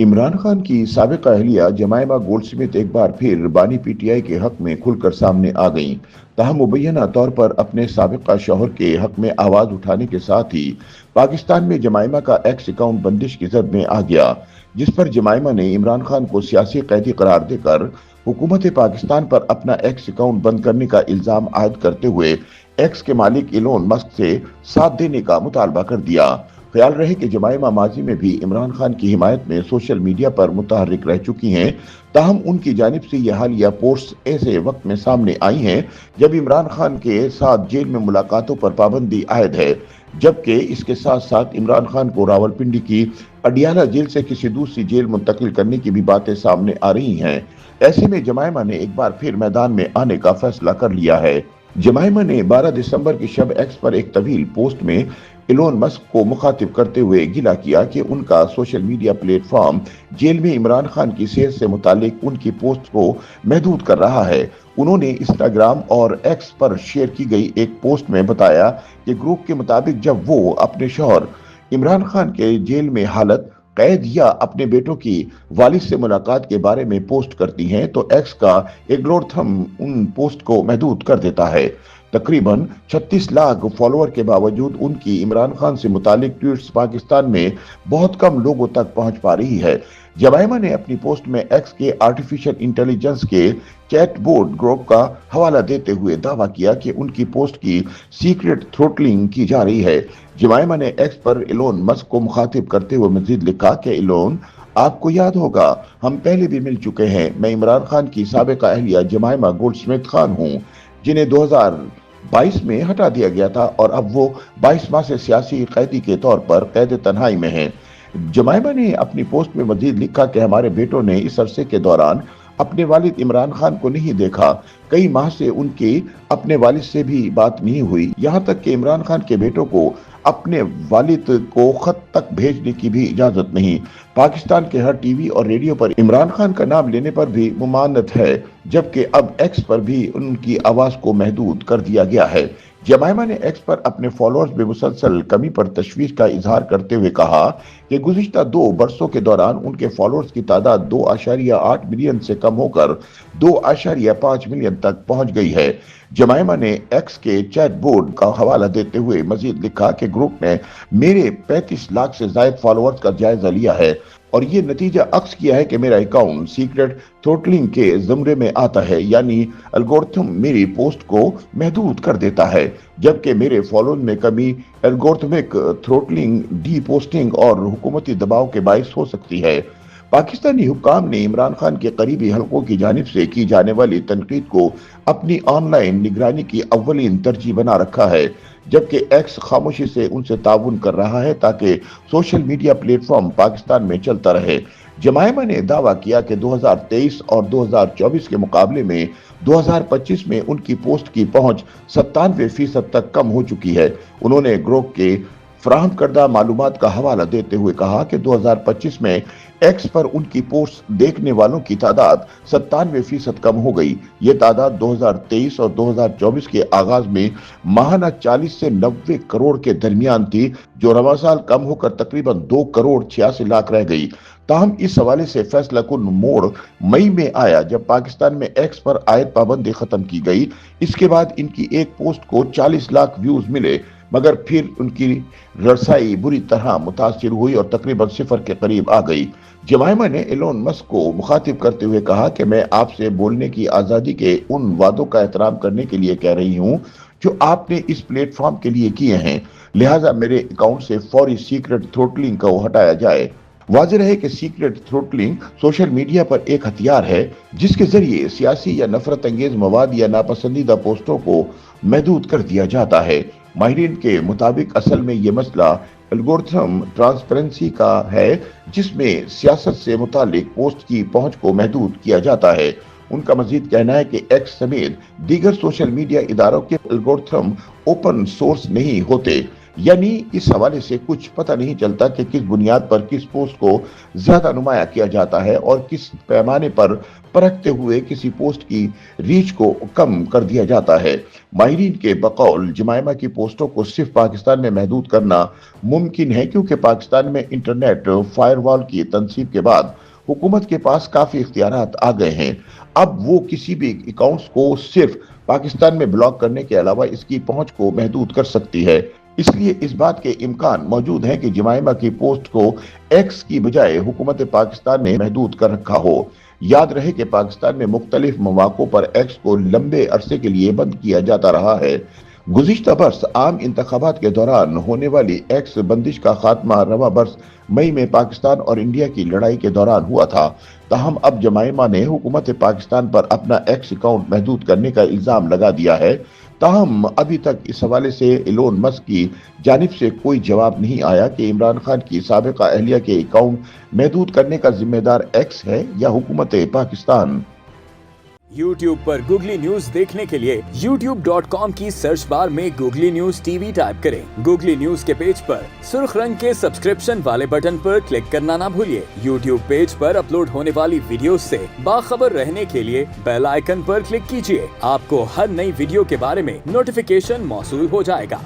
इमरान खान की साबिक अहलिया जमाइमा गोल्डस्मिथ एक बार फिर बानी पीटीआई के हक में खुलकर सामने आ गईं। ताहम मुबैना तौर पर अपने साबिका शौहर के हक में आवाज उठाने के साथ ही पाकिस्तान में जमाइमा का एक्स अकाउंट बंदिश की जद में आ गया, जिस पर जमाइमा ने इमरान खान को सियासी कैदी करार देकर हुकूमत पाकिस्तान पर अपना एक्स अकाउंट बंद करने का इल्जाम आयद करते हुए एक्स के मालिक इलोन मस्क से साथ देने का मुतालबा कर दिया। ख्याल रहे कि जमाइमा माजी में भी इमरान खान की हिमायत में सोशल मीडिया पर मुतहर्रिक रह चुकी हैं। ताहम उनकी जानिब से यह हालिया पोस्ट ऐसे वक्त में सामने आई हैं जब इमरान खान के साथ जेल में मुलाकातों पर पाबंदी आयद है, जबकि इसके साथ साथ इमरान खान को रावलपिंडी की अडियाला जेल से किसी दूसरी जेल मुंतकिल करने की भी बातें सामने आ रही हैं। ऐसे में जमाइमा ने एक बार फिर मैदान में आने का फैसला कर लिया है। जमाइमा ने 12 दिसंबर की शब एक्स पर एक तवील पोस्ट में इलोन मस्क को मुखातिब करते हुए गिला किया कि उनका सोशल मीडिया प्लेटफॉर्म जेल में इमरान खान की सेहत से मुतालिक उनकी पोस्ट को महदूद कर रहा है। उन्होंने इंस्टाग्राम और एक्स पर शेयर की गई एक पोस्ट में बताया कि ग्रुप के मुताबिक जब वो अपने शौहर इमरान खान के जेल में हालत कैद या अपने बेटों की वालिद से मुलाकात के बारे में पोस्ट करती हैं तो एक्स का एल्गोरिथम उन पोस्ट को महदूद कर देता है। तकरीबन 36 लाख फॉलोअर के बावजूद उनकी इमरान खान से मुतालिक ट्वीट्स पाकिस्तान में बहुत कम लोगों तक पहुंच पा रही है। जमाइमा ने अपनी पोस्ट में एक्स के आर्टिफिशियल इंटेलिजेंस के चैट बोर्ड ग्रुप का हवाला देते हुए दावा किया कि उनकी पोस्ट की सीक्रेट थ्रोटलिंग की जा रही है। जमाइमा ने एक्स पर इलोन मस्क को मुखातिब करते हुए मजीद लिखा कि इलोन, आपको याद होगा हम पहले भी मिल चुके हैं। मैं इमरान खान की साबिका अहलिया जमाइमा गोल्डस्मिथ खान हूँ, जिन्हें 2022 में हटा दिया गया था और अब वो 22 माह से सियासी कैदी के तौर पर कैद तन्हाई में हैं। जमाइमा ने अपनी पोस्ट में मजीद लिखा कि हमारे बेटों ने इस अरसे के दौरान अपने वालिद इमरान खान को नहीं देखा। कई माह से उनके अपने वालिद से भी बात नहीं हुई, यहाँ तक कि इमरान खान के बेटों को अपने वालिद को खत तक भेजने की भी इजाजत नहीं। पाकिस्तान के हर टीवी और रेडियो पर इमरान खान का नाम लेने पर भी ममानत है, जबकि अब एक्स पर भी उनकी आवाज को महदूद कर दिया गया है। जमाइमा ने एक्स पर अपने फॉलोअर्स में मुसलसल कमी पर तशवीश का इजहार करते हुए कहा कि गुज़िश्ता 2 बरसों के दौरान उनके फॉलोअर्स की तादाद 2.8 मिलियन से कम होकर 2.5 मिलियन तक पहुंच गई है। जमाइमा ने एक्स के चैट बोर्ड का हवाला देते हुए मजीद लिखा कि ग्रुप ने मेरे 35 लाख से ज्यादा फॉलोअर्स का जायजा लिया है और ये नतीजा अक्स किया है कि मेरा अकाउंट सीक्रेट थ्रोटलिंग के ज़ुमरे में आता है, यानी एल्गोरिथम मेरी पोस्ट को महदूद कर देता है, जबकि मेरे फॉलोअर्स में कमी एल्गोरिथमिक थ्रोटलिंग, डी पोस्टिंग और हुकूमती दबाव के बायस हो सकती है। पाकिस्तानी हुक्काम ने इमरान खान के करीबी हलकों की जानिब से की जाने वाली तनकीद को अपनी ऑनलाइन निगरानी की अव्वलीन तरजीह बना रखा है, जबकि एक्स खामोशी से उनसे ताउन कर रहा है ताकि सोशल मीडिया प्लेटफॉर्म पाकिस्तान में चलता रहे। जमाइमा ने दावा किया कि 2023 और 2024 के मुकाबले में 2025 में उनकी पोस्ट की पहुंच 97% तक कम हो चुकी है। उन्होंने ग्रुप के फराहम करदा मालूमात का हवाला देते हुए कहा कि 2025 में एक्स पर उनकी पोस्ट देखने वालों की तादाद 97% कम हो गई। ये तादाद 2023 और 2024 के आगाज में माहाना 40 से 90 करोड़ के दरमियान थी, जो रवा साल कम होकर तकरीबन 2 करोड़ 86 लाख रह गई। ताहम इस हवाले से फैसला कुन मोड़ मई में आया जब पाकिस्तान में एक्स पर आयद पाबंदी खत्म की गई। इसके बाद इनकी एक पोस्ट को 40 लाख व्यूज मिले, मगर फिर उनकी रसाई बुरी तरह मुतासिर हुई और तकरीबन 0 के करीब आ गई। जमाइमा ने इलोन मस्क को मुखातिब करते हुए कहा कि मैं आपसे बोलने की आज़ादी के उन वादों का एहतराम करने के लिए कह रही हूँ जो आपने इस प्लेटफॉर्म के लिए किए हैं, लिहाजा मेरे अकाउंट से फौरी सीक्रेट थ्रोटलिंग को हटाया जाए। वाज़ेह है कि सीक्रेट थ्रोटलिंग सोशल मीडिया पर एक हथियार है जिसके जरिए सियासी या नफरत अंगेज मवाद या नापसंदीदा पोस्टों को महदूद कर दिया जाता है। माहिरीन के मुताबिक असल में ये मसला एल्गोरिथम ट्रांसपेरेंसी का है, जिसमें सियासत से मुतालिक पोस्ट की पहुंच को महदूद किया जाता है। उनका मजीद कहना है कि एक्स समेत दीगर सोशल मीडिया इदारों के एल्गोरिथम ओपन सोर्स नहीं होते, यानी इस हवाले से कुछ पता नहीं चलता कि किस बुनियाद पर किस पोस्ट को ज्यादा नुमाया किया जाता है और किस पैमाने पर परखते हुए किसी पोस्ट की रीच को कम कर दिया जाता है। माहिरीन के बकौल जमाइमा की पोस्टों को सिर्फ पाकिस्तान में महदूद करना मुमकिन है, क्योंकि पाकिस्तान में इंटरनेट फायरवॉल की तनसीब के बाद हुकूमत के पास काफी इख्तियारात आ गए हैं। अब वो किसी भी अकाउंट्स को सिर्फ पाकिस्तान में ब्लॉक करने के अलावा इसकी पहुंच को महदूद कर सकती है। इसलिए इस बात के इम्कान मौजूद है कि जमाइमा की पोस्ट को एक्स की बजाय हुकूमत पाकिस्तान ने महदूद कर रखा हो। याद रहे कि पाकिस्तान में मुख्तलिफ मौक़ों पर एक्स को लंबे अरसे के लिए बंद किया जाता रहा है। गुज़िश्ता बरस आम इंतखाबात के दौरान होने वाली एक्स बंदिश का खात्मा रवा बरस मई में पाकिस्तान और इंडिया की लड़ाई के दौरान हुआ था। ताहम अब जमाइमा ने हुकूमत पाकिस्तान पर अपना एक्स अकाउंट महदूद करने का इल्ज़ाम लगा दिया है। ताहम अभी तक इस हवाले से एलोन मस्क की जानिब से कोई जवाब नहीं आया कि इमरान खान की साबिका अहलिया के अकाउंट महदूद करने का जिम्मेदार एक्स है या हुकूमत पाकिस्तान। YouTube पर गूगली न्यूज देखने के लिए youtube.com की सर्च बार में गूगली न्यूज टीवी टाइप करें। गूगली न्यूज के पेज पर सुर्ख रंग के सब्सक्रिप्शन वाले बटन पर क्लिक करना ना भूलिए। YouTube पेज पर अपलोड होने वाली वीडियोस से बाखबर रहने के लिए बेल आइकन पर क्लिक कीजिए। आपको हर नई वीडियो के बारे में नोटिफिकेशन मौसूल हो जाएगा।